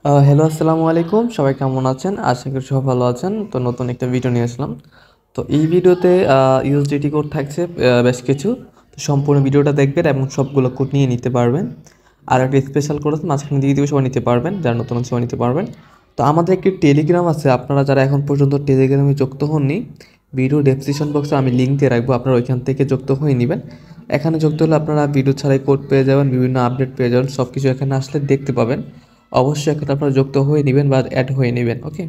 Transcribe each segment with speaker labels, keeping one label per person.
Speaker 1: Hello, আসসালামু আলাইকুম। সবাই কেমন আছেন? আশা করি সবাই ভালো আছেন। তো নতুন একটা ভিডিও নিয়ে আসলাম। তো এই ভিডিওতে ইউএসডিটি কোড থাকছে বেশ কিছু। তো সম্পূর্ণ ভিডিওটা দেখবেন এবং সবগুলো কোড নিয়ে নিতে পারবেন। আর একটা স্পেশাল কোড আছে, মাঝখানে দিয়ে সবাই নিতে পারবেন, যারা নতুন সবাই নিতে পারবেন। তো আমাদের একটি টেলিগ্রাম আছে, আপনারা যারা এখন পর্যন্ত টেলিগ্রামে যুক্ত হননি, ভিডিও ডেসক্রিপশন বক্সে আমি লিঙ্ক দিয়ে রাখবো, আপনারা ওইখান থেকে যুক্ত হয়ে নেবেন। এখানে যুক্ত হলে আপনারা ভিডিও ছাড়াই কোড পেয়ে যাবেন, বিভিন্ন আপডেট পেয়ে যাবেন, সব কিছু এখানে আসলে দেখতে পাবেন। অবশ্যই এখানে আপনারা যুক্ত হয়ে নেবেন বা অ্যাড হয়ে নেবেন। ওকে,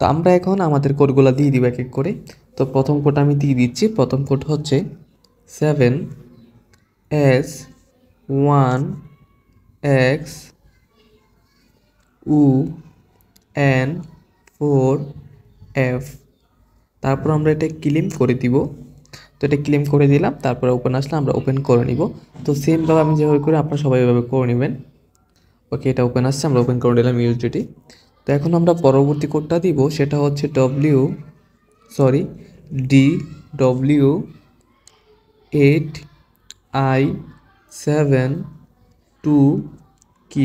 Speaker 1: তো আমরা এখন আমাদের কোডগুলো দিয়ে দিব এক এক করে। তো প্রথম কোড আমি দিয়ে দিচ্ছি। প্রথম কোড হচ্ছে 7S1XUN4F। তারপর আমরা এটা ক্লেম করে দিব। তো এটা ক্লেম করে দিলাম, তারপরে ওপেন আসলে আমরা ওপেন করে নিব। তো সেমভাবে আমি যেভাবে করি আপনারা সবাই এভাবে করে নেবেন। ওকে, এটা ওপেন আসছে, আমরা ওপেন করে নিলাম ইউএসডিটি। তো এখন আমরা পরবর্তী কোডটা দিব, সেটা হচ্ছে DW8I72Q।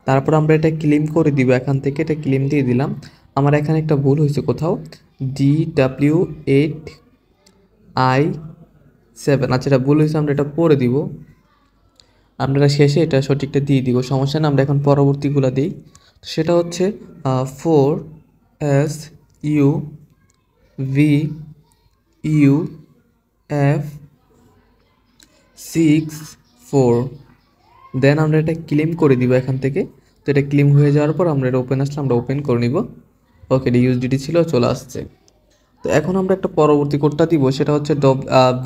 Speaker 1: তারপর আমরা এটা ক্লেম করে দিব এখান থেকে, এটা ক্লেম দিয়ে দিলাম। আমার এখানে একটা ভুল হয়েছে কোথাও, DW8I7, আচ্ছা এটা ভুল হয়েছে, আমরা এটা পরে দিব। আপনারা শেষে এটা সঠিকটা দিয়ে দিব, সমস্যা না। আমরা এখন পরবর্তীগুলো দিই। সেটা হচ্ছে 4SUVUF64। দেন আমরা এটা ক্লেম করে দিব এখান থেকে। তো এটা ক্লেম হয়ে যাওয়ার পর আমরা এটা ওপেন আসলে আমরা ওপেন করে নিব। ওকে, এটা ইউএসডিটি ছিল, চলে আসছে। তো এখন আমরা একটা পরবর্তী কোডটা দিব, সেটা হচ্ছে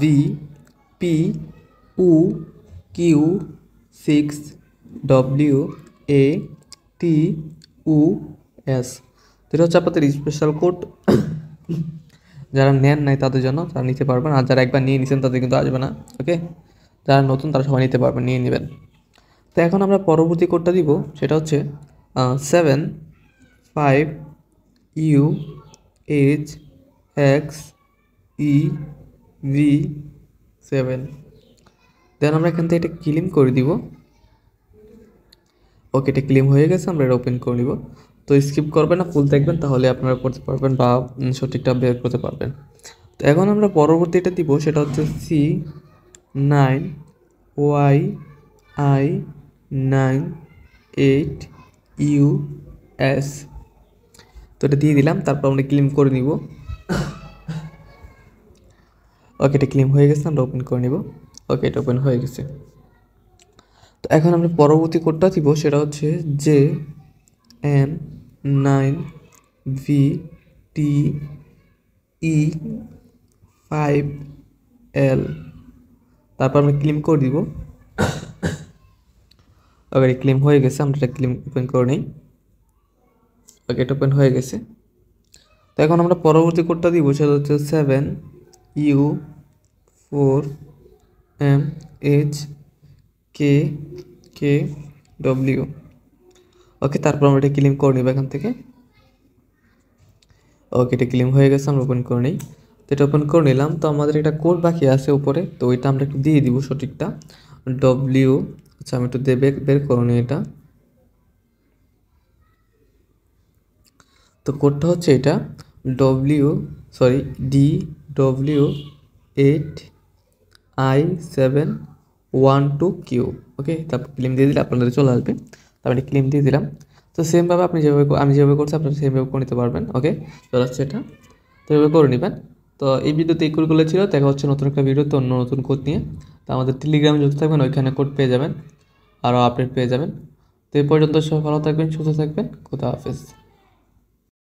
Speaker 1: VPUQ6WATUS। তো এটা হচ্ছে আপনাদের স্পেশাল কোড। যারা নেন নাই তাদের জন্য, তারা নিতে পারবেন। আর যারা একবার নিয়ে নিছেন তাদের কিন্তু আসবে না। ওকে, যারা নতুন তারা সবাই নিতে পারবেন, নিয়ে নেবেন। তো এখন আমরা পরবর্তী কোডটা দিব, সেটা হচ্ছে 75UHXEV7। দেন আমরা এখান থেকে এটা ক্লেম করে দিব। ওকে, এটা ক্লেম হয়ে গেছে, আমরা এটা ওপেন করে নিব। তো স্কিপ করবেন না, ফুল দেখবেন, তাহলে আপনারা করতে পারবেন বা সঠিকটা বের করতে পারবেন। তো এখন আমরা পরবর্তীটা দিব, সেটা হচ্ছে C9YI98US। তো এটা দিয়ে দিলাম, তারপর আমরা ক্লেম করে নিব। ওকে, এটা ক্লেম হয়ে গেছে, আমরা ওপেন করে নিব। ওকে, এটা ওপেন হয়ে গেছে। তো এখন আমরা পরবর্তী কোডটা দিব, সেটা হচ্ছে JN9VTE5L। তারপর আমরা ক্লেম করে দিব। ওকে, ক্লেম হয়ে গেছে, আমরা এটা ক্লেম ওপেন করে নিই। ওকে, এটা ওপেন হয়ে গেছে। তো এখন আমরা পরবর্তী কোডটা দিব, সেটা হচ্ছে 7U4MHKKW। ওকে, তারপর আমরা এটা ক্লেম করে নিব এখান থেকে। ওকে, এটা ক্লেম হয়ে গেছে, আমরা ওপেন করে নিই। তো এটা ওপেন করে নিলাম। তো আমাদের একটা কোড বাকি আছে উপরে, তো ওইটা আমরা একটু দিয়ে দিব সঠিকটা। আচ্ছা আমি একটু বের করে নিই এটা। তো কোডটা হচ্ছে এটা DW8I712Q। ওকে, তারপর ক্লেম দিয়ে দিলে আপনাদের চলে আসবে। তারপর এটা ক্লেম দিয়ে দিলাম। তো সেমভাবে আপনি যেভাবে আমি যেভাবে করছি আপনারা সেমভাবে করে নিতে পারবেন। ওকে, চলে আসছে এটা, তো এভাবে করে নেবেন। তো এই ভিডিওতে এই কোডগুলো ছিল। দেখা হচ্ছে নতুন একটা ভিডিওতে অন্য নতুন কোড নিয়ে। তো আমাদের টেলিগ্রামে যুক্ত থাকবেন, ওইখানে কোড পেয়ে যাবেন, আরও আপডেট পেয়ে যাবেন। তো এই পর্যন্ত সবাই ভালো থাকবেন, সুস্থ থাকবেন। খোদা হাফেজ।